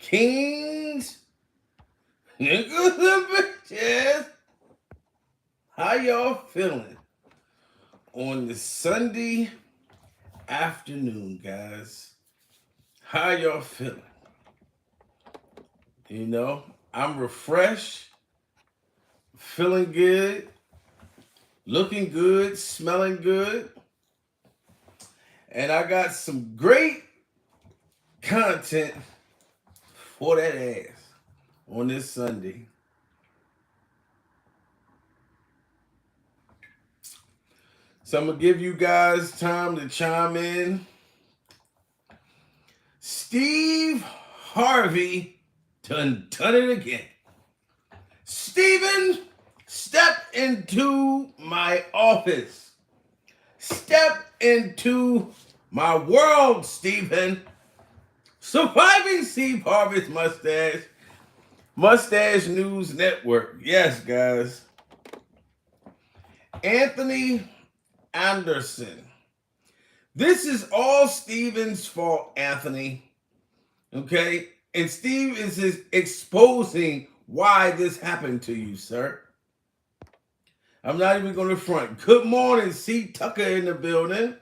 Kings, niggas and bitches. How y'all feeling on the Sunday afternoon, guys? How y'all feeling? I'm refreshed, feeling good, looking good, smelling good, and I got some great content for that ass on this Sunday. So I'm gonna give you guys time to chime in. Steve Harvey done it again. Steven, step into my office. Step into my world, Stephen. Surviving Steve Harvey's mustache. Mustache News Network. Yes, guys. Anthony Anderson. This is all Steven's fault, Anthony. Okay? And Steve is exposing why this happened to you, sir. I'm not even going to front. Good morning, C. Tucker in the building.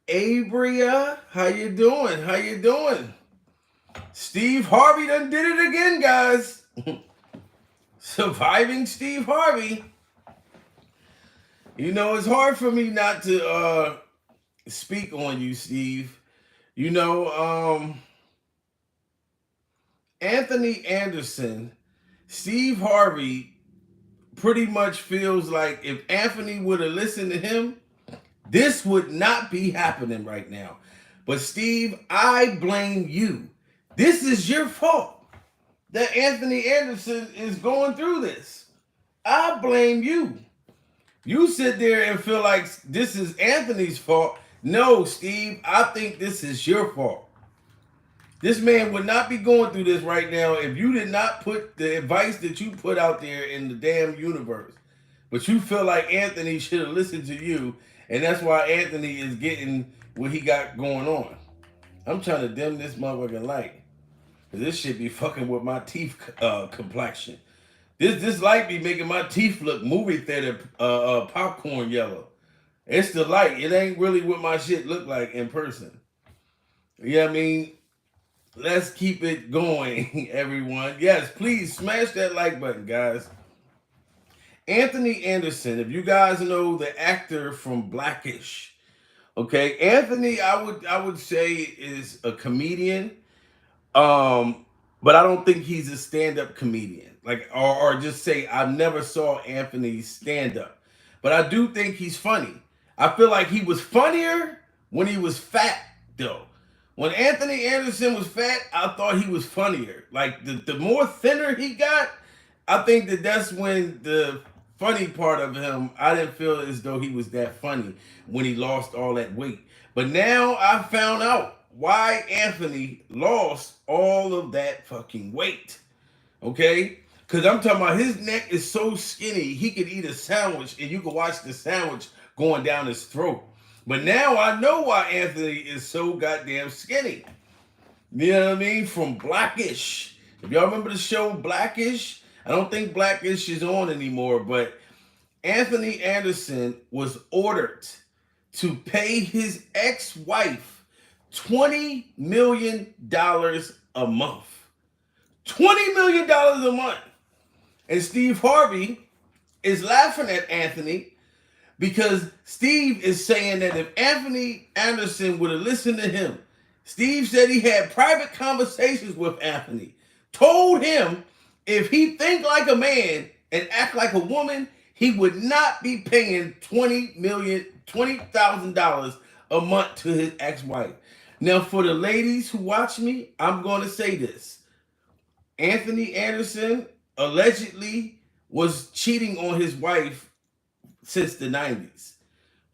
Abria, how you doing? How you doing? Steve Harvey done did it again, guys. Surviving Steve Harvey. It's hard for me not to speak on you, Steve. Anthony Anderson, Steve Harvey pretty much feels like if Anthony would have listened to him, this would not be happening right now. But Steve, I blame you. This is your fault that Anthony Anderson is going through this. I blame you. You sit there and feel like this is Anthony's fault. No, Steve, I think this is your fault. This man would not be going through this right now if you did not put the advice that you put out there in the damn universe. But you feel like Anthony should have listened to you, and that's why Anthony is getting what he got going on. I'm trying to dim this motherfucking light. Because this shit be fucking with my teeth complexion. This light be making my teeth look movie theater popcorn yellow. It's the light. It ain't really what my shit look like in person. You know what I mean? Let's keep it going, everyone. Yes, please smash that like button, guys. Anthony Anderson, if you guys know the actor from Blackish, okay, Anthony, I would say is a comedian, but I don't think he's a stand-up comedian. Or just say I never saw Anthony stand up, but I do think he's funny. I feel like he was funnier when he was fat, though. When Anthony Anderson was fat, I thought he was funnier. Like the more thinner he got, I think that's when the funny part of him, I didn't feel as though he was that funny when he lost all that weight. But now I found out why Anthony lost all of that fucking weight. Okay? Because I'm talking about his neck is so skinny, he could eat a sandwich and you could watch the sandwich going down his throat. But now I know why Anthony is so goddamn skinny. You know what I mean? From Blackish. If y'all remember the show Blackish, I don't think Blackish is on anymore, but Anthony Anderson was ordered to pay his ex-wife $20 million a month. $20 million a month. And Steve Harvey is laughing at Anthony because Steve is saying that if Anthony Anderson would have listened to him, Steve said he had private conversations with Anthony, told him if he think like a man and act like a woman, he would not be paying $20,000 a month to his ex-wife. Now, for the ladies who watch me, I'm going to say this. Anthony Anderson allegedly was cheating on his wife since the 90s.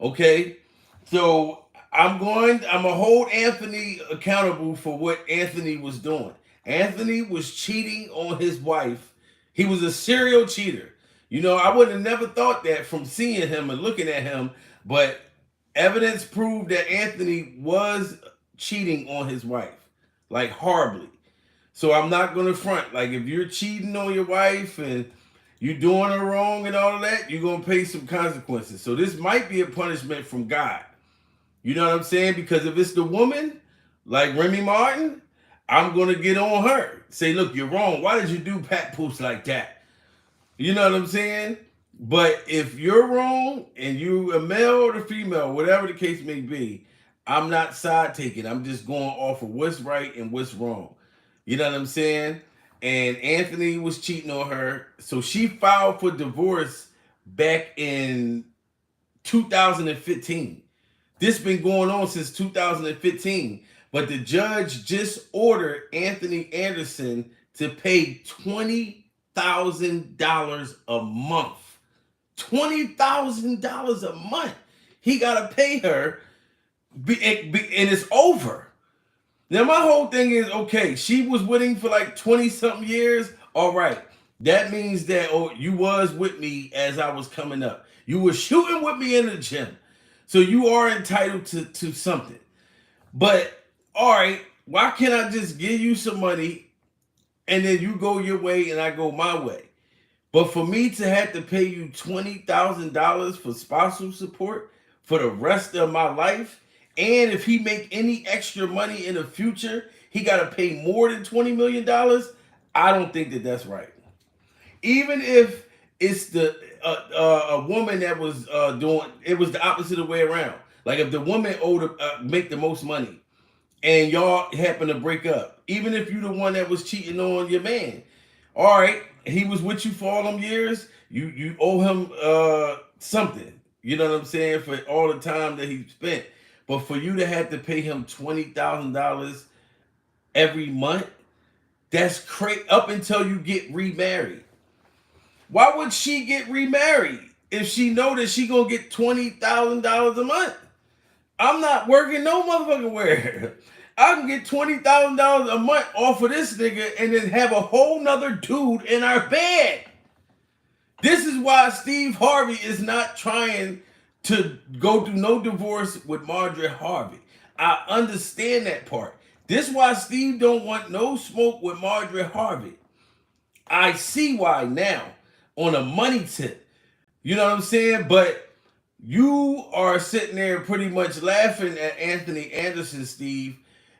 Okay? So I'm going to hold Anthony accountable for what Anthony was doing. Anthony was cheating on his wife. He was a serial cheater. I would have never thought that from seeing him and looking at him, but evidence proved that Anthony was cheating on his wife, like horribly. So I'm not gonna front. Like if you're cheating on your wife and you doing her wrong and all of that, you're gonna pay some consequences. So this might be a punishment from God. You know what I'm saying? Because if it's the woman, like Remy Martin, I'm gonna get on her. Say, look, you're wrong. Why did you do Pat Poose like that? You know what I'm saying? But if you're wrong and you a male or a female, whatever the case may be, I'm not side taking. I'm just going off of what's right and what's wrong. You know what I'm saying? And Anthony was cheating on her. So she filed for divorce back in 2015. This been going on since 2015. But the judge just ordered Anthony Anderson to pay $20,000 a month. $20,000 a month. He got to pay her, and it's over. Now, my whole thing is, okay, she was with him for like 20-something years. All right. That means that you was with me as I was coming up. You were shooting with me in the gym. So you are entitled to something. But, all right, why can't I just give you some money and then you go your way and I go my way? But for me to have to pay you $20,000 for spousal support for the rest of my life, and if he make any extra money in the future, he got to pay more than $20 million, I don't think that that's right. Even if it's a woman that was doing, it was the opposite of the way around. Like if the woman owed make the most money and y'all happen to break up, even if you the one that was cheating on your man, all right, he was with you for all them years, you owe him something. You know what I'm saying? For all the time that he spent. But for you to have to pay him $20,000 every month, that's crazy. Up until you get remarried. Why would she get remarried if she know that she gonna get $20,000 a month? I'm not working no motherfucking where. I can get $20,000 a month off of this nigga and then have a whole nother dude in our bed. This is why Steve Harvey is not trying to go through no divorce with Margaret Harvey. I understand that part. This is why Steve don't want no smoke with Margaret Harvey. I see why now on a money tip. You know what I'm saying? But you are sitting there pretty much laughing at Anthony Anderson, Steve,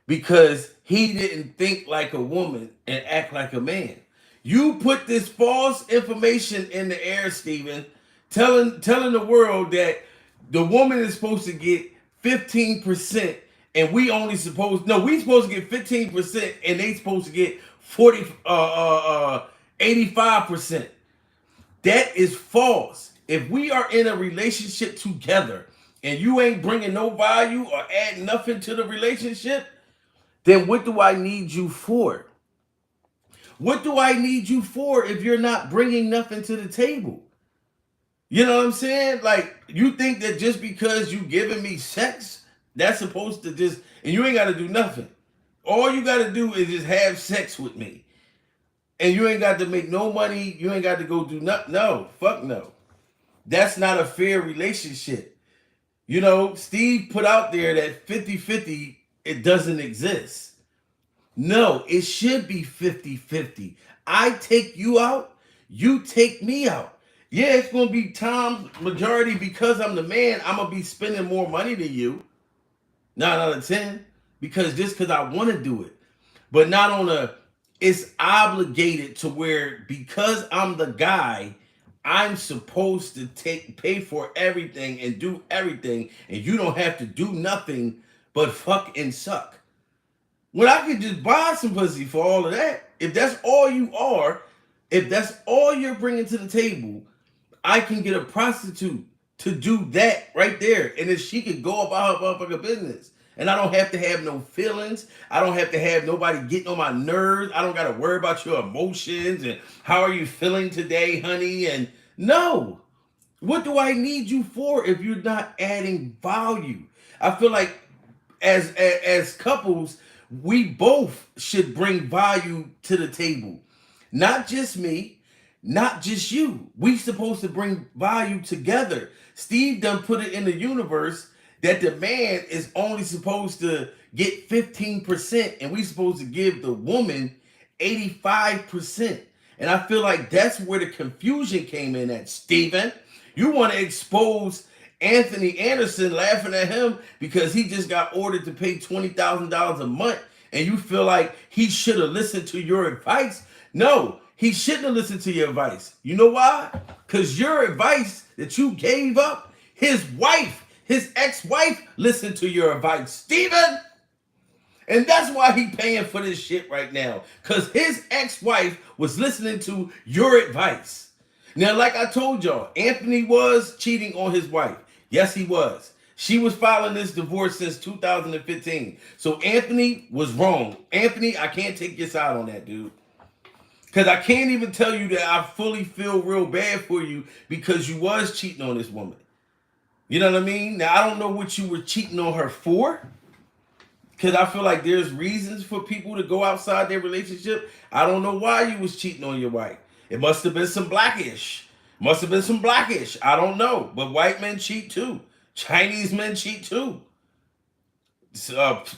because he didn't think like a woman and act like a man. You put this false information in the air, Steven, telling the world that the woman is supposed to get 15% and we supposed to get 15% and they supposed to get 85%. That is false. If we are in a relationship together and you ain't bringing no value or adding nothing to the relationship, then what do I need you for? What do I need you for if you're not bringing nothing to the table? You know what I'm saying? Like, you think that just because you giving me sex, that's supposed to just, and you ain't got to do nothing. All you got to do is just have sex with me. And you ain't got to make no money. You ain't got to go do nothing. No, fuck no. That's not a fair relationship. You know, Steve put out there that 50-50, it doesn't exist. No, it should be 50-50. I take you out, you take me out. Yeah, it's going to be times, majority, because I'm the man, I'm going to be spending more money than you. 9 out of 10. Because I want to do it. But not on it's obligated to where, because I'm the guy, I'm supposed to pay for everything and do everything, and you don't have to do nothing but fuck and suck. When I could just buy some pussy for all of that, if that's all you are, if that's all you're bringing to the table, I can get a prostitute to do that right there, and then she could go about her motherfucking business. And I don't have to have no feelings. I don't have to have nobody getting on my nerves. I don't got to worry about your emotions and how are you feeling today, honey? And no. What do I need you for if you're not adding value? I feel like as couples, we both should bring value to the table. Not just me, not just you. We supposed to bring value together. Steve done put it in the universe that the man is only supposed to get 15% and we supposed to give the woman 85%. And I feel like that's where the confusion came in at, Steven. You want to expose Anthony Anderson, laughing at him because he just got ordered to pay $20,000 a month, and you feel like he should have listened to your advice. No, he shouldn't have listened to your advice. You know why? Because your advice that you gave up, his ex-wife, listened to your advice, Steven. And that's why he paying for this shit right now. Because his ex-wife was listening to your advice. Now, like I told y'all, Anthony was cheating on his wife. Yes, he was. She was filing this divorce since 2015. So Anthony was wrong. Anthony, I can't take your side on that, dude. Because I can't even tell you that I fully feel real bad for you because you was cheating on this woman. You know what I mean? Now, I don't know what you were cheating on her for. Because I feel like there's reasons for people to go outside their relationship. I don't know why you was cheating on your wife. It must have been some blackish. I don't know. But white men cheat too. Chinese men cheat too.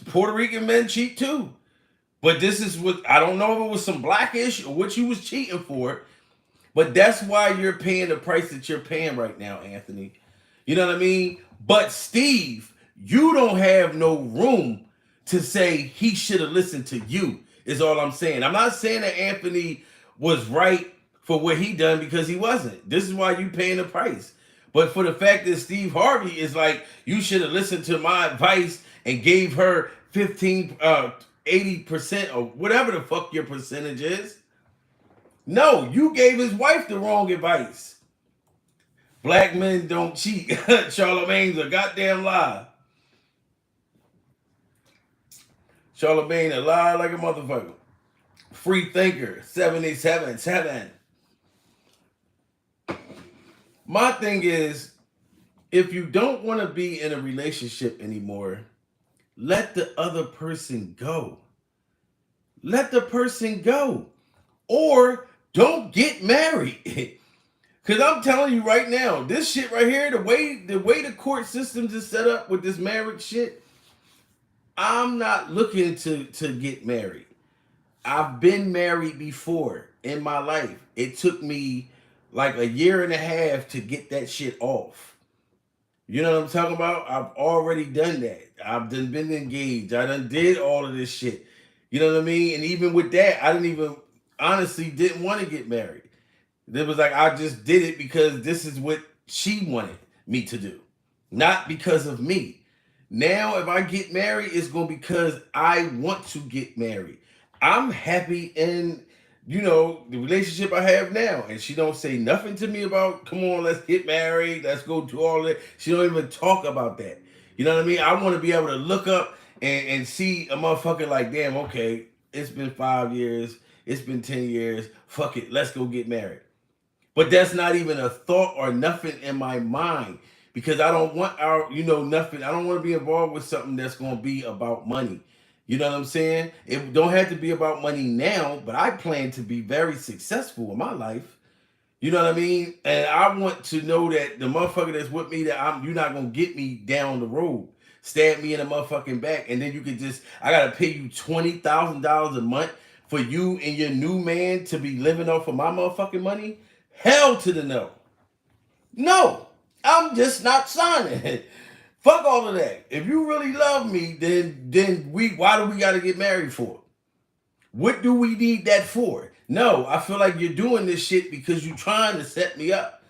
Puerto Rican men cheat too. But this is what, I don't know if it was some blackish or what you was cheating for. But that's why you're paying the price that you're paying right now, Anthony. You know what I mean? But Steve, you don't have no room to say he should have listened to you, is all I'm saying. I'm not saying that Anthony was right for what he done, because he wasn't. This is why you paying the price. But for the fact that Steve Harvey is like, you should have listened to my advice and gave her 80% or whatever the fuck your percentage is. No, you gave his wife the wrong advice. Black men don't cheat. Charlemagne's a goddamn lie. Charlemagne a lie like a motherfucker. Free thinker, 77.7. My thing is, if you don't want to be in a relationship anymore, let the other person go. Let the person go. Or don't get married. Because I'm telling you right now, this shit right here, the way the court systems is set up with this marriage shit, I'm not looking to get married. I've been married before in my life. It took me like a year and a half to get that shit off. You know what I'm talking about? I've already done that. I've been engaged. I done did all of this shit. You know what I mean? And even with that, I honestly didn't want to get married. It was like, I just did it because this is what she wanted me to do. Not because of me. Now, if I get married, it's going to be because I want to get married. I'm happy in, the relationship I have now. And she don't say nothing to me about, come on, let's get married. Let's go do all that. She don't even talk about that. You know what I mean? I want to be able to look up and see a motherfucker like, damn, okay, it's been 5 years. It's been 10 years. Fuck it. Let's go get married. But that's not even a thought or nothing in my mind. Because I don't want nothing. I don't want to be involved with something that's going to be about money. You know what I'm saying? It don't have to be about money now, but I plan to be very successful in my life. You know what I mean? And I want to know that the motherfucker that's with me, that you're not going to get me down the road. Stab me in the motherfucking back. And then I got to pay you $20,000 a month for you and your new man to be living off of my motherfucking money? Hell to the no. No. I'm just not signing it. Fuck all of that. If you really love me, then why do we gotta get married for? What do we need that for? No, I feel like you're doing this shit because you're trying to set me up.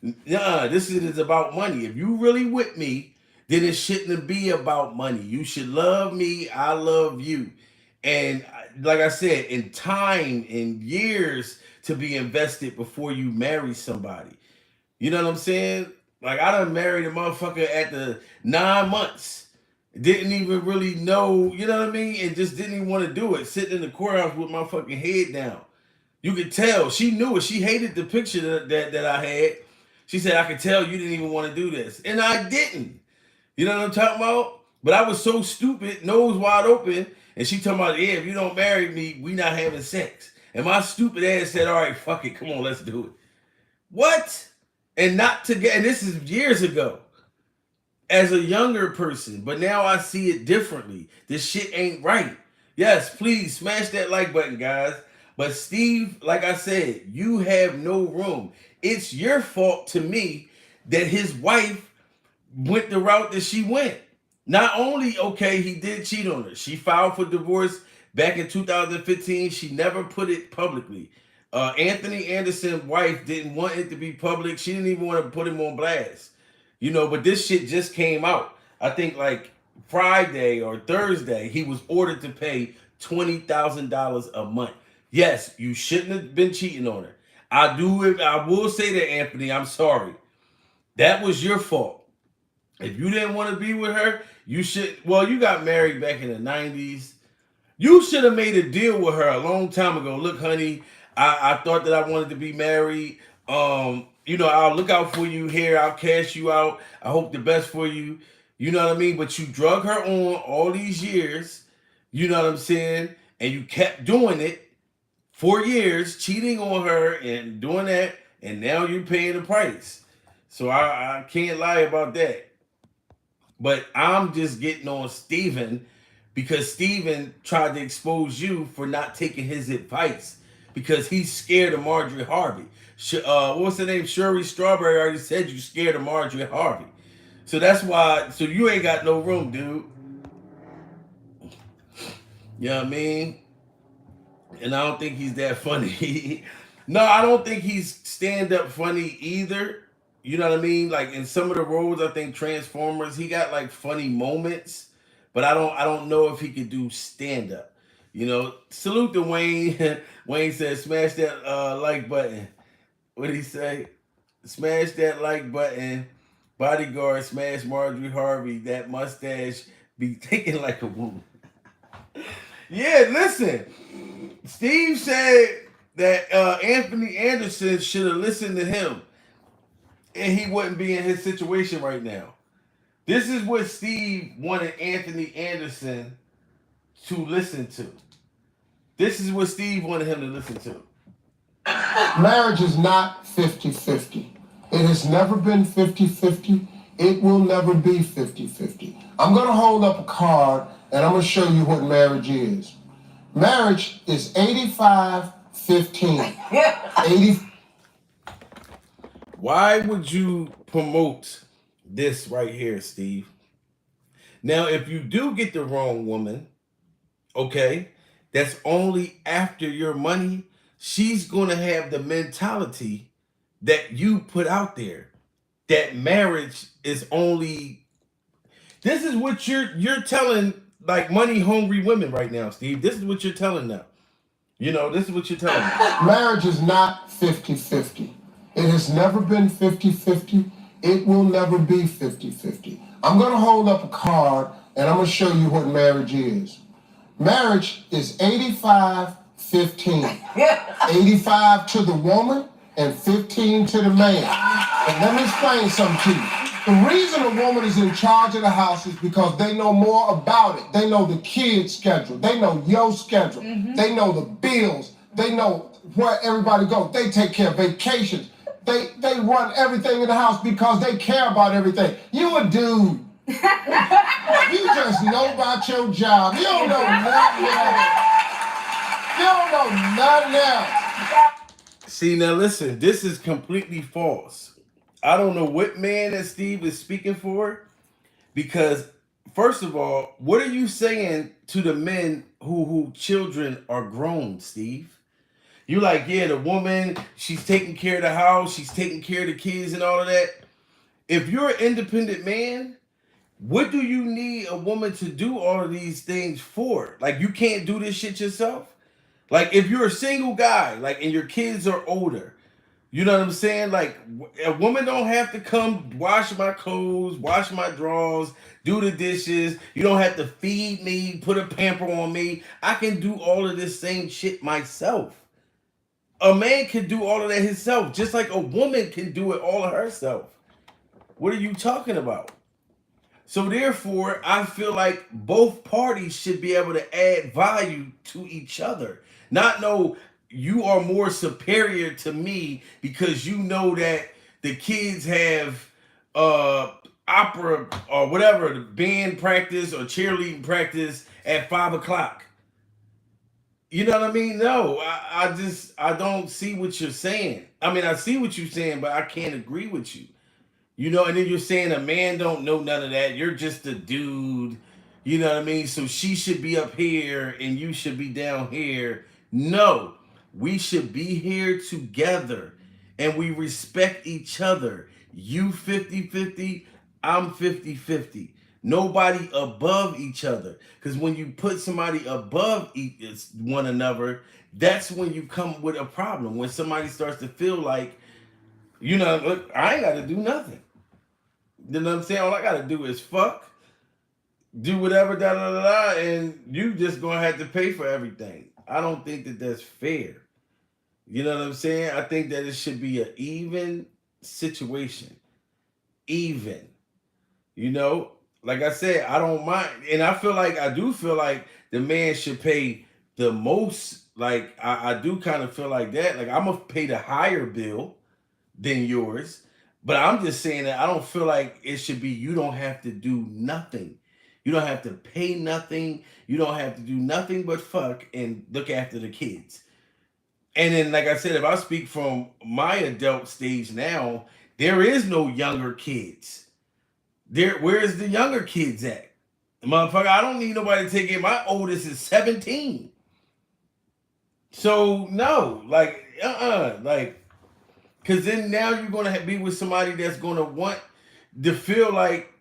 This is about money. If you really with me, then it shouldn't be about money. You should love me. I love you. And like I said, in time, in years to be invested before you marry somebody. You know what I'm saying? Like, I done married a motherfucker at the 9 months. Didn't even really know, you know what I mean? And just didn't even want to do it. Sitting in the courthouse with my fucking head down. You could tell. She knew it. She hated the picture that I had. She said, I could tell you didn't even want to do this. And I didn't. You know what I'm talking about? But I was so stupid, nose wide open. And she talking about, yeah, if you don't marry me, we not having sex. And my stupid ass said, all right, fuck it. Come on, let's do it. What? And not to get, and this is years ago. as a younger person, but now I see it differently. This shit ain't right. Yes, please smash that like button, guys. But Steve, like I said, you have no room. It's your fault to me that his wife went the route that she went. Not only, okay, he did cheat on her. She filed for divorce back in 2015. She never put it publicly. Anthony Anderson's wife didn't want it to be public. She didn't even want to put him on blast. But this shit just came out. I think like Friday or Thursday, he was ordered to pay $20,000 a month. Yes, you shouldn't have been cheating on her. I will say that, Anthony. I'm sorry. That was your fault. If you didn't want to be with her, you should. Well, you got married back in the 90s. You should have made a deal with her a long time ago. Look, honey, I thought that I wanted to be married. I'll look out for you here. I'll cash you out. I hope the best for you. You know what I mean? But you drug her on all these years. You know what I'm saying? And you kept doing it for years, cheating on her and doing that. And now you're paying the price. So I can't lie about that. But I'm just getting on Steven because Steven tried to expose you for not taking his advice because he's scared of Marjorie Harvey. What's her name? Shirley Strawberry already said you scared of Marjorie Harvey. So that's why, so you ain't got no room, dude. You know what I mean? And I don't think he's that funny. No, I don't think he's stand-up funny either. You know what I mean? Like in some of the roles, I think Transformers, he got like funny moments, but I don't know if he could do stand up. Salute to Wayne. Wayne said, "Smash that like button." What did he say? Smash that like button. Bodyguard, smash Marjorie Harvey. That mustache be thinking like a woman. Yeah, listen. Steve said that Anthony Anderson should have listened to him, and he wouldn't be in his situation right now. This is what Steve wanted Anthony Anderson to listen to. This is what Steve wanted him to listen to. Marriage is not 50-50. It has never been 50-50. It will never be 50-50. I'm going to hold up a card and I'm going to show you what marriage is. Marriage is 85-15. 80. Why would you promote this right here, Steve? Now, if you do get the wrong woman, okay, that's only after your money, she's going to have the mentality that you put out there. That marriage is only. This is what you're telling like money hungry women right now, Steve. This is what you're telling them. This is what you're telling them. Marriage is not 50-50. It has never been 50-50. It will never be 50-50. I'm going to hold up a card and I'm going to show you what marriage is. Marriage is 85-15. 85 to the woman and 15 to the man. And let me explain something to you. The reason a woman is in charge of the house is because they know more about it. They know the kids' schedule. They know your schedule. Mm-hmm. They know the bills. They know where everybody goes. They take care of vacations. They run everything in the house because they care about everything. You a dude. You just know about your job. You don't know nothing else. You don't know nothing else. See, now listen, this is completely false. I don't know what man that Steve is speaking for, because first of all, what are you saying to the men who children are grown, Steve? You like, yeah, the woman, she's taking care of the house, she's taking care of the kids and all of that. If you're an independent man, what do you need a woman to do all of these things for? Like, you can't do this shit yourself? Like, if you're a single guy, like, and your kids are older, you know what I'm saying? Like, a woman don't have to come wash my clothes, wash my drawers, do the dishes. You don't have to feed me, put a pamper on me. I can do all of this same shit myself. A man can do all of that himself, just like a woman can do it all of herself. What are you talking about? So therefore, I feel like both parties should be able to add value to each other. Not know you are more superior to me because you know that the kids have opera or whatever, the band practice or cheerleading practice at 5 o'clock. You know what I mean? No, I don't see what you're saying. I mean, I see what you're saying, but I can't agree with you. You know, and then you're saying a man don't know none of that. You're just a dude. You know what I mean? So she should be up here and you should be down here. No, we should be here together and we respect each other. You 50-50, I'm 50-50. Nobody above each other. Because when you put somebody above one another, that's when you come with a problem. When somebody starts to feel like, look, I ain't got to do nothing. You know what I'm saying? All I gotta do is fuck, do whatever, da da da da, and you just gonna have to pay for everything. I don't think that that's fair. You know what I'm saying? I think that it should be an even situation. Even. You know? Like I said, I don't mind. And I do feel like the man should pay the most. Like, I do kind of feel like that. Like, I'm gonna pay the higher bill than yours. But I'm just saying that I don't feel like it should be you don't have to do nothing. You don't have to pay nothing. You don't have to do nothing but fuck and look after the kids. And then, like I said, if I speak from my adult stage now, there is no younger kids. Where's the younger kids at? Motherfucker, I don't need nobody to take it. My oldest is 17. So no, like, like, because then now you're going to be with somebody that's going to want to feel like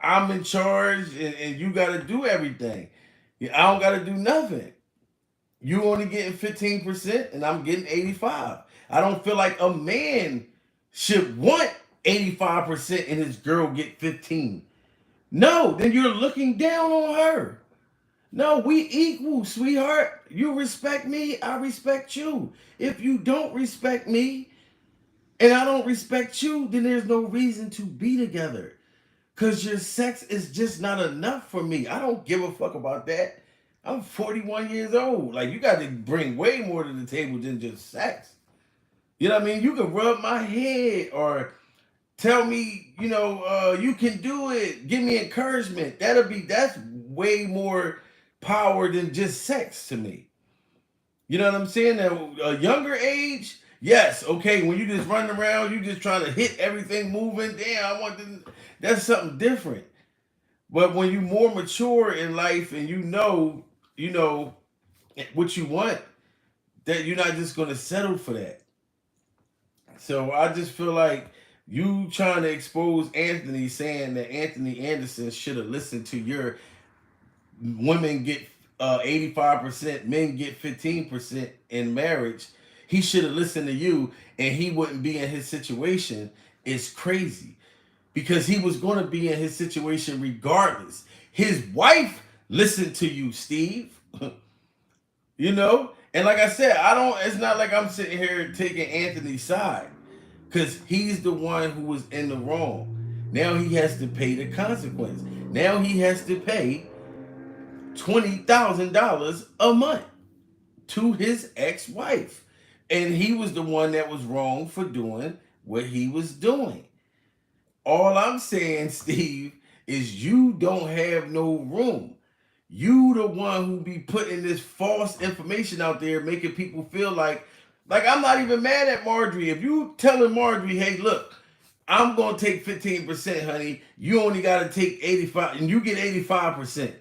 I'm in charge and you got to do everything. I don't got to do nothing. You only getting 15% and I'm getting 85. I don't feel like a man should want 85% and his girl get 15. No, then you're looking down on her. No, we equal, sweetheart. You respect me, I respect you. If you don't respect me, and I don't respect you, then there's no reason to be together. Because your sex is just not enough for me. I don't give a fuck about that. I'm 41 years old. Like, you got to bring way more to the table than just sex. You know what I mean? You can rub my head or tell me, you can do it. Give me encouragement. That's way more power than just sex to me. You know what I'm saying? At a younger age, yes, okay. When you just running around, you just trying to hit everything moving. Damn, that's something different. But when you more mature in life and you know what you want, that you're not just gonna settle for that. So I just feel like you trying to expose Anthony, saying that Anthony Anderson should have listened to your women get 85%, men get 15% in marriage. He should have listened to you and he wouldn't be in his situation. Is crazy because he was going to be in his situation regardless. His wife listened to you, Steve. And like I said, it's not like I'm sitting here taking Anthony's side because he's the one who was in the wrong. Now he has to pay the consequence. Now he has to pay $20,000 a month to his ex-wife. And he was the one that was wrong for doing what he was doing. All I'm saying, Steve, is you don't have no room. You the one who be putting this false information out there, making people feel like I'm not even mad at Marjorie. If you telling Marjorie, hey, look, I'm gonna take 15%, honey. You only gotta take 85, and you get 85%.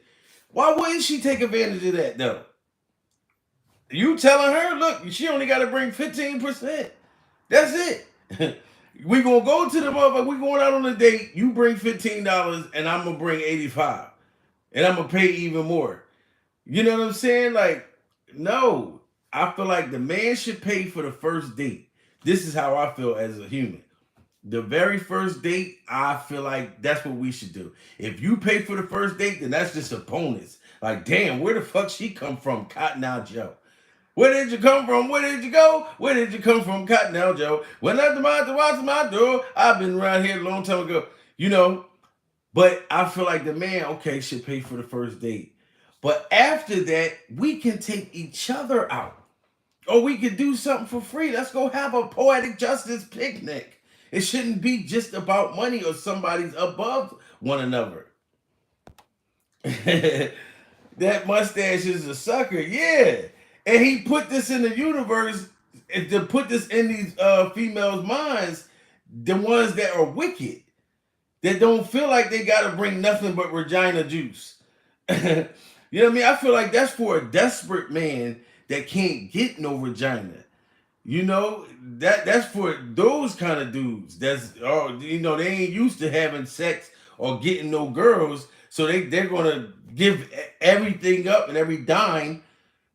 Why wouldn't she take advantage of that though? You telling her, look, she only got to bring 15%. That's it. We gonna go to the motherfucker. We going out on a date. You bring $15, and I'm gonna bring 85, and I'm gonna pay even more. You know what I'm saying? Like, no. I feel like the man should pay for the first date. This is how I feel as a human. The very first date, I feel like that's what we should do. If you pay for the first date, then that's just a bonus. Like, damn, where the fuck she come from, Cotton Eye Joe? Where did you come from? Where did you go? Where did you come from, Cotton Eye Joe? When I to watch my door, I've been around here a long time ago. But I feel like the man, okay, should pay for the first date. But after that, we can take each other out. Or we could do something for free. Let's go have a poetic justice picnic. It shouldn't be just about money or somebody's above one another. That mustache is a sucker, yeah. And he put this in the universe to put this in these females' minds, the ones that are wicked, that don't feel like they gotta bring nothing but vagina juice. You know what I mean? I feel like that's for a desperate man that can't get no vagina. You know, that's for those kind of dudes. That's they ain't used to having sex or getting no girls, so they're gonna give everything up and every dime,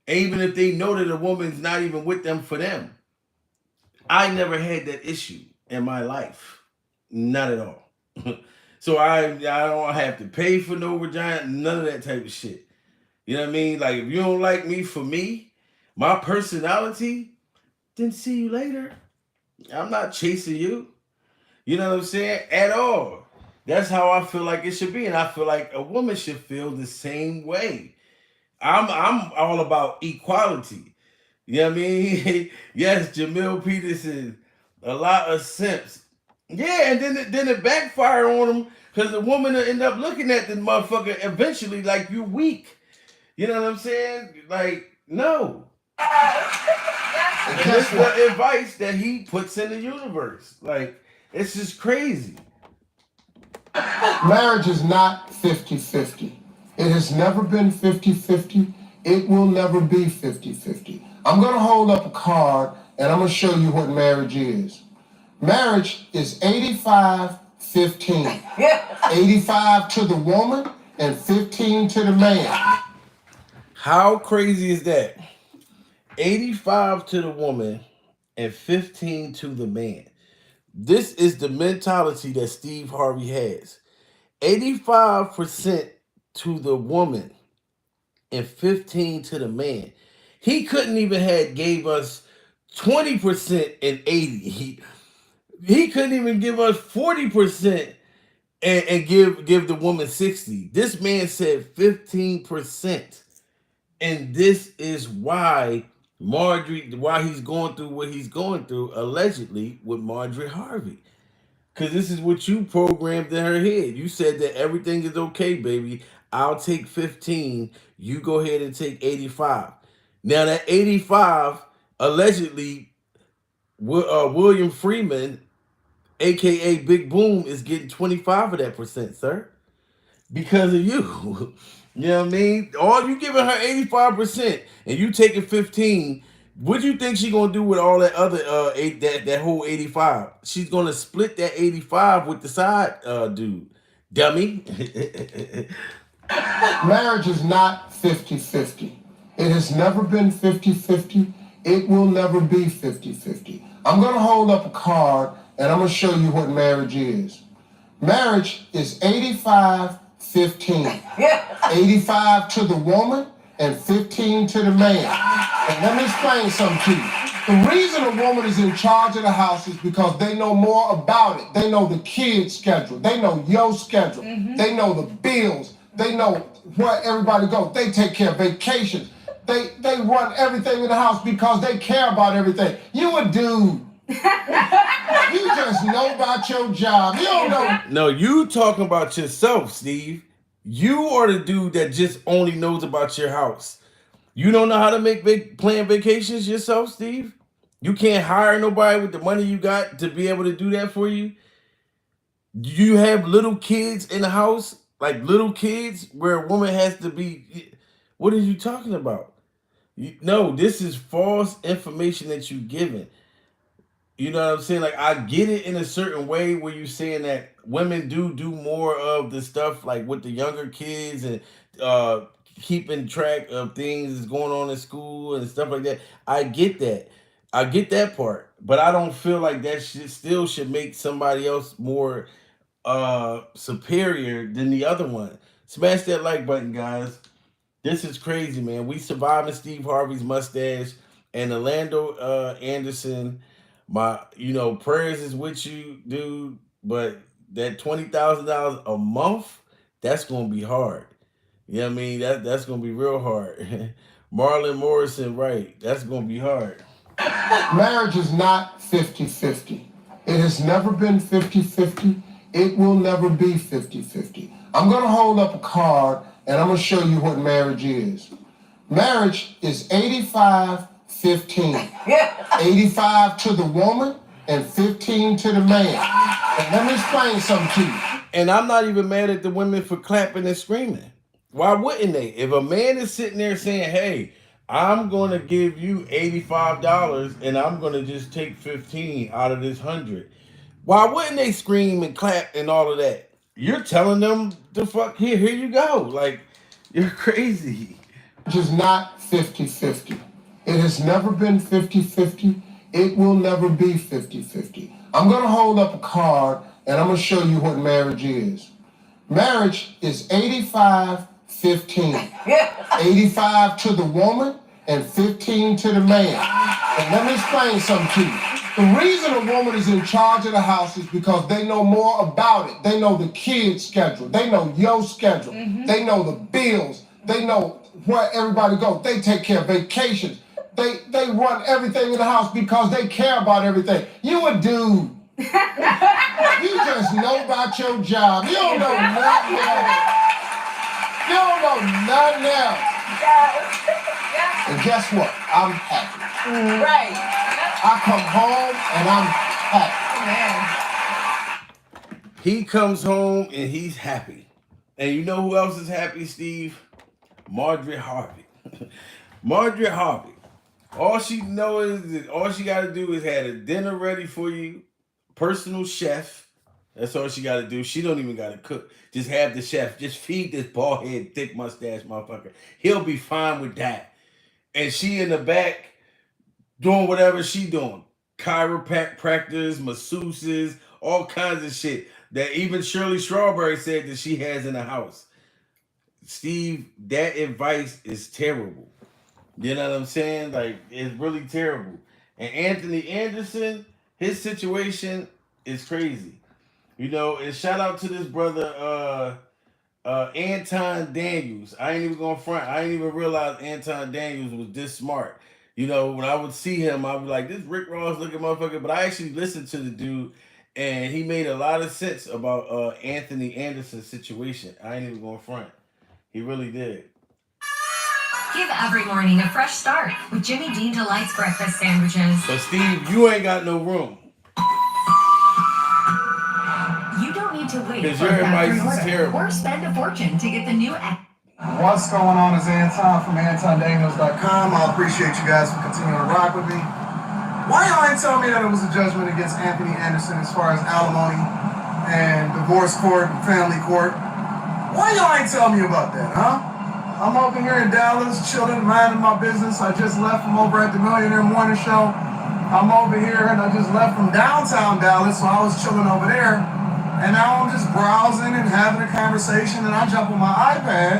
even if they know that a woman's not even with them for them. I never had that issue in my life, not at all. So I don't have to pay for no vagina, none of that type of shit. You know what I mean? Like if you don't like me for me, my personality, then see you later. I'm not chasing you. You know what I'm saying? At all. That's how I feel like it should be, and I feel like a woman should feel the same way. I'm all about equality. You know what I mean? Yes, Jamil Peterson, a lot of simps. Yeah, and then it backfired on him because the woman will end up looking at the motherfucker eventually like you weak. You know what I'm saying? Like, no. And this is the advice that he puts in the universe. Like, it's just crazy. Marriage is not 50-50. It has never been 50-50. It will never be 50-50. I'm going to hold up a card and I'm going to show you what marriage is. Marriage is 85-15. 85 to the woman and 15 to the man. How crazy is that? 85 to the woman and 15 to the man. This is the mentality that Steve Harvey has. 85% to the woman and 15 to the man. He couldn't even have gave us 20% and 80. He couldn't even give us 40% and give the woman 60. This man said 15%. And this is why why he's going through what he's going through, allegedly, with Marjorie Harvey. Because this is what you programmed in her head. You said that everything is okay, baby. I'll take 15. You go ahead and take 85. Now, that 85, allegedly, William Freeman, a.k.a. Big Boom, is getting 25 of that percent, sir. Because of you. You know what I mean? All you giving her 85% and you taking 15. What do you think she gonna do with all that other that whole 85? She's gonna split that 85 with the side dude. Dummy. Marriage is not 50-50. It has never been 50-50. It will never be 50-50. I'm going to hold up a card and I'm going to show you what marriage is. Marriage is 85-15. 85 to the woman and 15 to the man. And let me explain something to you. The reason a woman is in charge of the house is because they know more about it. They know the kids' schedule. They know your schedule. They know the bills. They know where everybody goes. They take care of vacations. They run everything in the house because they care about everything. You a dude. You just know about your job. You don't know. No, you talking about yourself, Steve. You are the dude that just only knows about your house. You don't know how to plan vacations yourself, Steve? You can't hire nobody with the money you got to be able to do that for you? Do you have little kids in the house? Like little kids where a woman has to be... What are you talking about? No, this is false information that you're giving. You know what I'm saying? Like, I get it in a certain way where you're saying that women do more of the stuff like with the younger kids and keeping track of things that's going on in school and stuff like that. I get that. I get that part. But I don't feel like that still should make somebody else more superior than the other one. Smash that like button, guys. This is crazy, man. We surviving Steve Harvey's mustache and Orlando Anderson. Prayers is with you, dude. But that $20,000 a month, that's gonna be hard. You know what I mean? That's gonna be real hard. Marlon Morrison, right? That's gonna be hard. Marriage is not 50-50. It has never been 50-50. It will never be 50-50. I'm going to hold up a card and I'm going to show you what marriage is. Marriage is 85-15. 85 to the woman and 15 to the man. And let me explain something to you. And I'm not even mad at the women for clapping and screaming. Why wouldn't they? If a man is sitting there saying, hey, I'm going to give you $85 and I'm going to just take 15 out of this 100. Why wouldn't they scream and clap and all of that? You're telling them the fuck, here you go. Like, you're crazy. It is not 50-50. It has never been 50-50. It will never be 50-50. I'm going to hold up a card and I'm going to show you what marriage is. Marriage is 85-15. 85 to the woman and 15 to the man. And let me explain something to you. The reason a woman is in charge of the house is because they know more about it. They know the kids' schedule. They know your schedule. They know the bills. They know where everybody goes. They take care of vacations. They run everything in the house because they care about everything. You a dude. You just know about your job. You don't know nothing else. You don't know nothing else. And guess what? I'm happy. Right. I come home and I'm happy. Man. He comes home and he's happy. And you know who else is happy, Steve? Margaret Harvey. Margaret Harvey. All she knows is that all she got to do is have a dinner ready for you. Personal chef. That's all she got to do. She don't even got to cook. Just have the chef. Just feed this bald head, thick mustache motherfucker. He'll be fine with that. And she in the back doing whatever she doing. Chiropractors, masseuses, all kinds of shit that even Shirley Strawberry said that she has in the house. Steve, that advice is terrible. You know what I'm saying? Like, it's really terrible. And Anthony Anderson, his situation is crazy. You know, and shout out to this brother, Anton Daniels. I ain't even gonna front. I ain't even realize Anton Daniels was this smart. You know, when I would see him, I would be like, this Rick Ross looking motherfucker. But I actually listened to the dude, and he made a lot of sense about Anthony Anderson's situation. I ain't even gonna front. He really did. Give every morning a fresh start with Jimmy Dean Delight's breakfast sandwiches. But Steve, you ain't got no room. You don't need to wait Because for your a factory advice is order terrible. or spend a fortune to get the new. What's going on is Anton from AntonDaniels.com. I appreciate you guys for continuing to rock with me. Why y'all ain't tell me that it was a judgment against Anthony Anderson as far as alimony and divorce court and family court? Why y'all ain't tell me about that, huh? I'm over here in Dallas, chilling, minding my business. I just left from over at the Millionaire Morning Show. I'm over here and I just left from downtown Dallas, so I was chilling over there. And now I'm just browsing and having a conversation, and I jump on my iPad,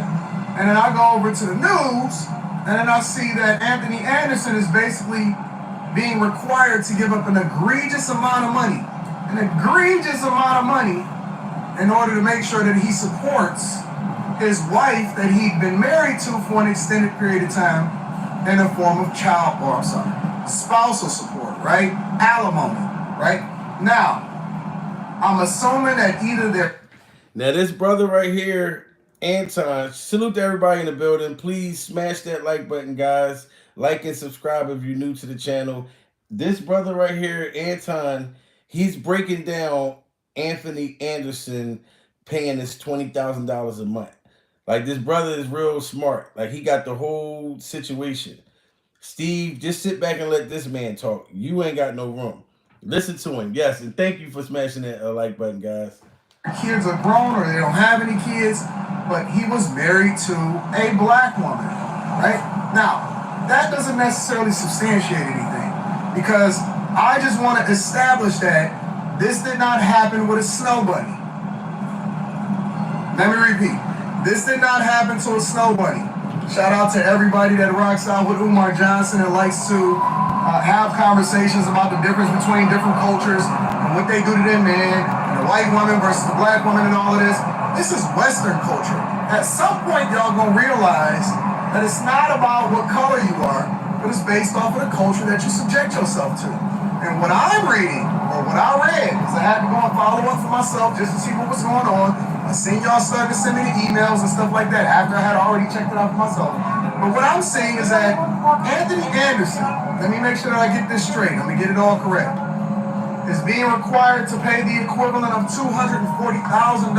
and then I go over to the news, and then I see that Anthony Anderson is basically being required to give up an egregious amount of money in order to make sure that he supports his wife that he'd been married to for an extended period of time in the form of spousal support, right? Alimony, right? Now, I'm assuming that either they're... Now this brother right here, Anton, salute to everybody in the building. Please smash that like button, guys. Like and subscribe if you're new to the channel. This brother right here, Anton, he's breaking down Anthony Anderson paying us $20,000 a month. Like, this brother is real smart. Like, he got the whole situation. Steve, just sit back and let this man talk. You ain't got no room. Listen to him. Yes, and thank you for smashing that like button, guys. Kids are grown or they don't have any kids, but he was married to a black woman, right? Now, that doesn't necessarily substantiate anything, because I just want to establish that this did not happen with a snow bunny. Let me repeat. This did not happen to a snow bunny. Shout out to everybody that rocks out with Umar Johnson and likes to have conversations about the difference between different cultures and what they do to their man, and the white woman versus the black woman and all of this. This is Western culture. At some point, y'all gonna realize that it's not about what color you are, but it's based off of the culture that you subject yourself to. And what I'm reading, or But what I read is I had to go and follow up for myself just to see what was going on. I seen y'all starting to send me the emails and stuff like that after I had already checked it out for myself. But what I'm saying is that Anthony Anderson, let me make sure that I get this straight. Let me get it all correct, is being required to pay the equivalent of $240,000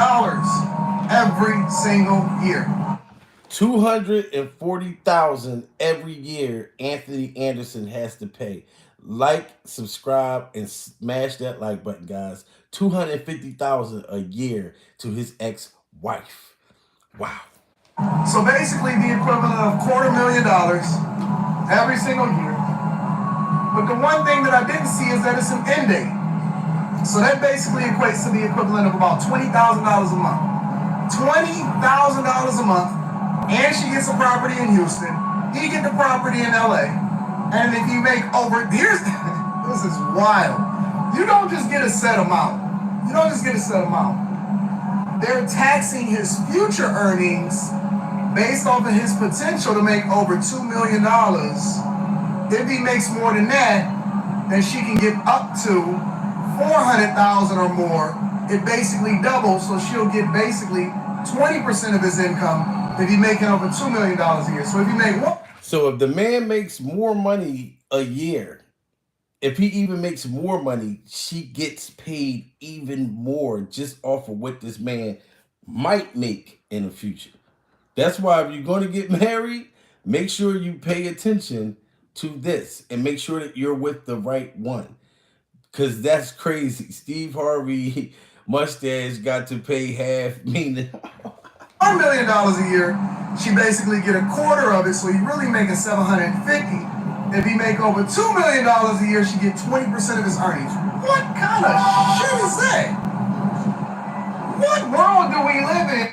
every single year. $240,000 every year Anthony Anderson has to pay. Like, subscribe, and smash that like button, guys. $250,000 a year to his ex-wife. Wow. So basically the equivalent of $250,000 every single year. But the one thing that I didn't see is that it's an end date. So that basically equates to the equivalent of about $20,000 a month. $20,000 a month, and she gets a property in Houston. He get the property in LA. And if you make over, this is wild. You don't just get a set amount. You don't just get a set amount. They're taxing his future earnings based off of his potential to make over $2 million. If he makes more than that, then she can get up to $400,000 or more. It basically doubles, so she'll get basically 20% of his income if he's making over $2 million a year. So if you make one. So if the man makes more money a year, if he even makes more money, she gets paid even more just off of what this man might make in the future. That's why if you're going to get married, make sure you pay attention to this and make sure that you're with the right one. Because that's crazy. Steve Harvey mustache got to pay half, meaning $1 million a year, she basically get a quarter of it, so you really making $750,000. If he make over $2 million a year, she get 20% of his earnings. What kind of shit is that? What world do we live in?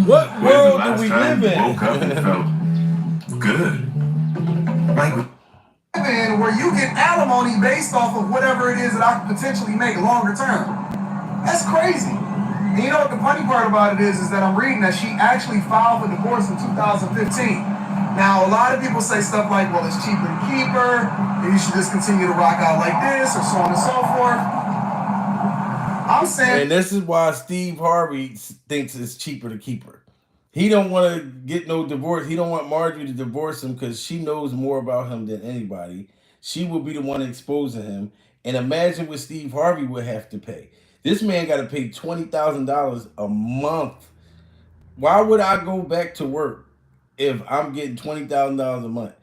What world do we live in? Woke up and felt good. Like Where you get alimony based off of whatever it is that I could potentially make longer term. That's crazy. And you know what the funny part about it is that I'm reading that she actually filed for divorce in 2015. Now, a lot of people say stuff like, well, it's cheaper to keep her, and you should just continue to rock out like this, or so on and so forth. I'm saying... And this is why Steve Harvey thinks it's cheaper to keep her. He don't want to get no divorce. He don't want Marjorie to divorce him because she knows more about him than anybody. She will be the one exposing him. And imagine what Steve Harvey would have to pay. This man got to pay $20,000 a month. Why would I go back to work if I'm getting $20,000 a month?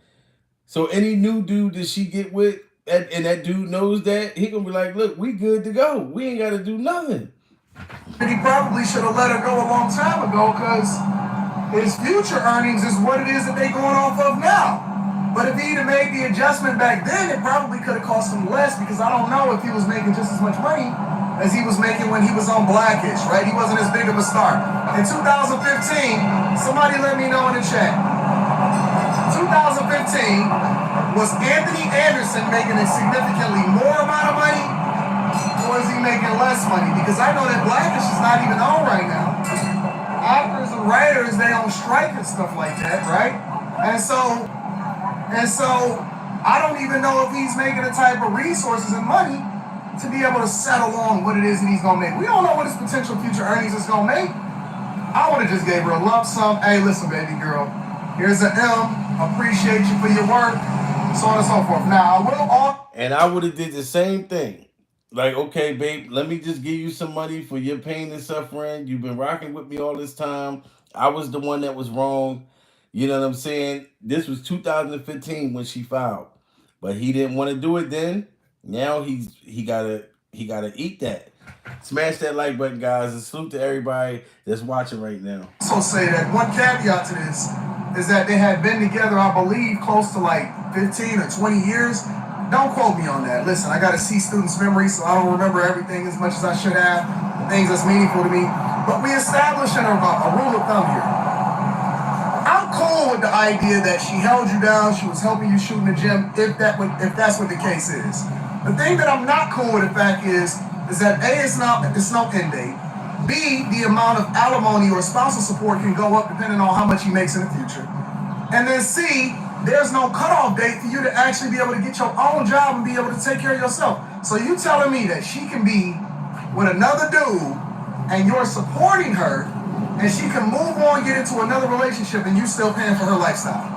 So any new dude that she get with, and that dude knows that, he gonna be like, look, we good to go. We ain't got to do nothing. And he probably should have let her go a long time ago because his future earnings is what it is that they going off of now. But if he'd have made the adjustment back then, it probably could have cost him less because I don't know if he was making just as much money as he was making when he was on Blackish, right? He wasn't as big of a star. In 2015, somebody let me know in the chat. 2015, was Anthony Anderson making a significantly more amount of money, or is he making less money? Because I know that Blackish is not even on right now. Actors and writers, they on strike and stuff like that, right? And so I don't even know if he's making the type of resources and money to be able to settle on what it is that he's gonna make. We don't know what his potential future earnings is gonna make. I would have just gave her a lump sum. Hey, listen, baby girl, here's an M. Appreciate you for your work, so on and so forth. Now, I will and I would have did the same thing. Like, okay, babe, let me just give you some money for your pain and suffering. You've been rocking with me all this time. I was the one that was wrong. You know what I'm saying? This was 2015 when she filed. But he didn't want to do it then. Now he gotta eat that. Smash that like button, guys, and salute to everybody that's watching right now. Also say that one caveat to this is that they had been together, I believe, close to like 15 or 20 years. Don't quote me on that. Listen, I got to see students' memory, so I don't remember everything as much as I should have, things that's meaningful to me. But we establishing a rule of thumb here. I'm cool with the idea that she held you down, she was helping you shoot in the gym, if that's what the case is. The thing that I'm not cool with, in fact, is that A, it's no end date. B, the amount of alimony or spousal support can go up depending on how much he makes in the future. And then C, there's no cutoff date for you to actually be able to get your own job and be able to take care of yourself. So you telling me that she can be with another dude and you're supporting her and she can move on, get into another relationship and you still paying for her lifestyle?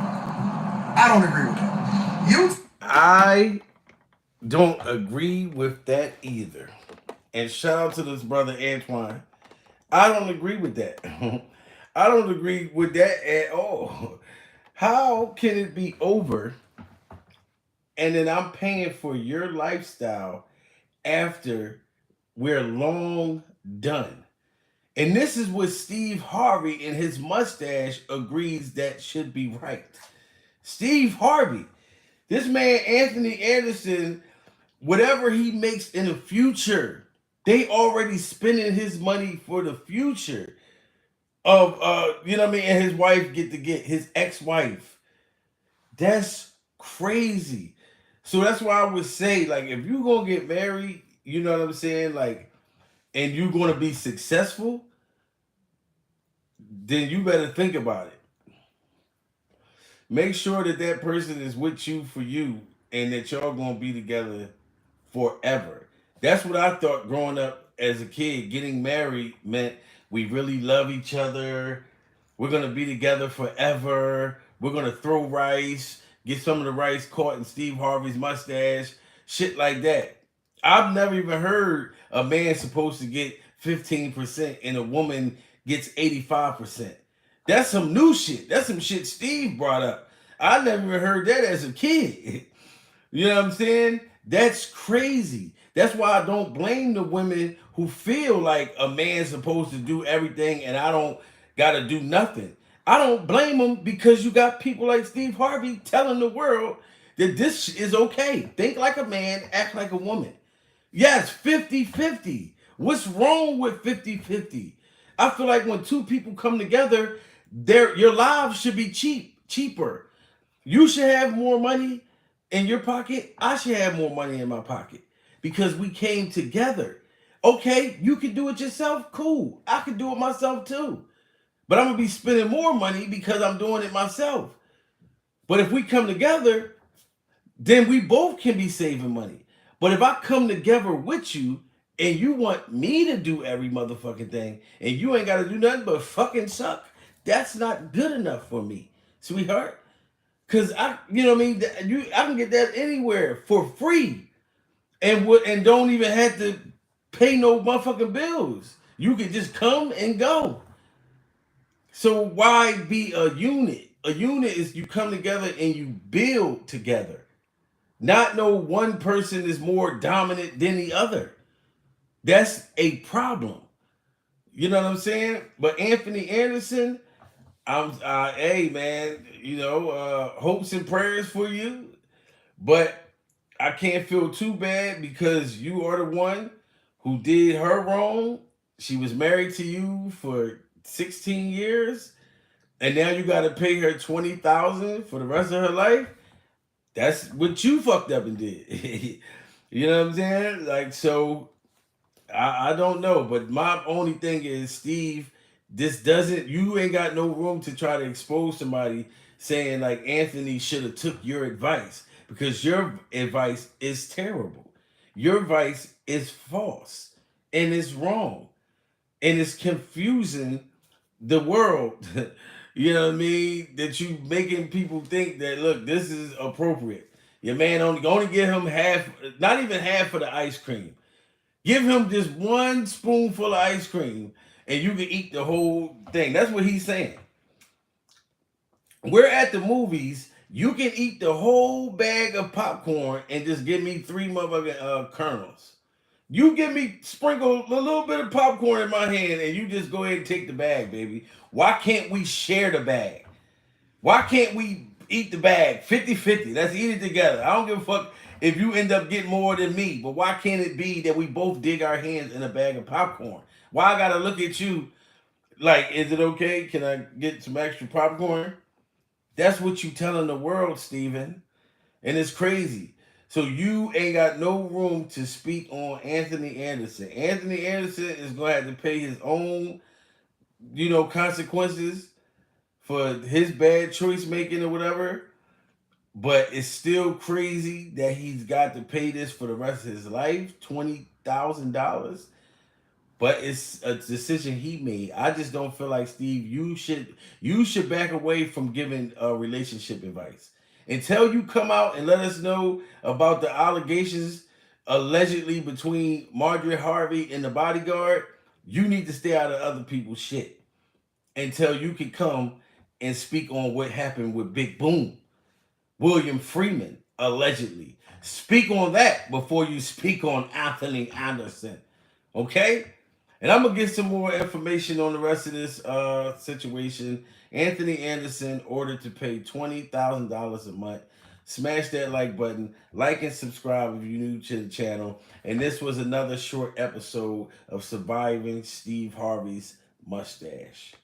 I don't agree with that. I don't agree with that either. And shout out to this brother Antoine. I don't agree with that. I don't agree with that at all. How can it be over and then I'm paying for your lifestyle after we're long done? And this is what Steve Harvey and his mustache agrees that should be right. Steve Harvey, this man Anthony Anderson, whatever he makes in the future, they already spending his money for the future of you know what I mean, and his wife get his ex-wife. That's crazy. So that's why I would say, like, if you gonna get married, you know what I'm saying, like, and you're gonna be successful, then you better think about it. Make sure that that person is with you for you and that y'all gonna be together forever. That's what I thought growing up as a kid. Getting married meant we really love each other. We're gonna be together forever. We're gonna throw rice, get some of the rice caught in Steve Harvey's mustache, shit like that. I've never even heard a man supposed to get 15% and a woman gets 85%. That's some new shit. That's some shit Steve brought up. I never even heard that as a kid. You know what I'm saying? That's crazy. That's why I don't blame the women who feel like a man's supposed to do everything and I don't got to do nothing. I don't blame them because you got people like Steve Harvey telling the world that this is okay. Think like a man, act like a woman. Yes, 50-50. What's wrong with 50-50? I feel like when two people come together, your lives should be cheaper. You should have more money in your pocket. I should have more money in my pocket because we came together. Okay, you can do it yourself. Cool. I can do it myself too. But I'm going to be spending more money because I'm doing it myself. But if we come together, then we both can be saving money. But if I come together with you and you want me to do every motherfucking thing and you ain't got to do nothing but fucking suck, that's not good enough for me, sweetheart. Cause you know what I mean. I can get that anywhere for free, and don't even have to pay no motherfucking bills. You can just come and go. So why be a unit? A unit is you come together and you build together. Not no one person is more dominant than the other. That's a problem. You know what I'm saying? But Anthony Anderson, hey man, you know, hopes and prayers for you, but I can't feel too bad because you are the one who did her wrong. She was married to you for 16 years, and now you got to pay her 20,000 for the rest of her life. That's what you fucked up and did. You know what I'm saying? Like, so I don't know, but my only thing is, Steve, you ain't got no room to try to expose somebody saying like Anthony should have took your advice because your advice is terrible. Your advice is false and it's wrong and it's confusing the world. You know what I mean? That you making people think that, look, this is appropriate. Your man only give him half, not even half of the ice cream. Give him just one spoonful of ice cream and you can eat the whole thing. That's what he's saying. We're at the movies. You can eat the whole bag of popcorn and just give me 3 motherfucking kernels. You give me sprinkle a little bit of popcorn in my hand and you just go ahead and take the bag, baby. Why can't we share the bag? Why can't we eat the bag 50-50? Let's eat it together. I don't give a fuck if you end up getting more than me, but why can't it be that we both dig our hands in a bag of popcorn? Why I gotta look at you like, is it okay? Can I get some extra popcorn? That's what you telling the world, Steven. And it's crazy. So you ain't got no room to speak on Anthony Anderson. Anthony Anderson is going to have to pay his own, you know, consequences for his bad choice making or whatever. But it's still crazy that he's got to pay this for the rest of his life, $20,000. But it's a decision he made. I just don't feel like, Steve, you should back away from giving relationship advice until you come out and let us know about the allegations allegedly between Marjorie Harvey and the bodyguard. You need to stay out of other people's shit until you can come and speak on what happened with Big Boom, William Freeman, allegedly. Speak on that before you speak on Anthony Anderson. Okay? And I'm gonna get some more information on the rest of this situation. Anthony Anderson ordered to pay $20,000 a month. Smash that like button, like and subscribe if you're new to the channel. And this was another short episode of Surviving Steve Harvey's Mustache.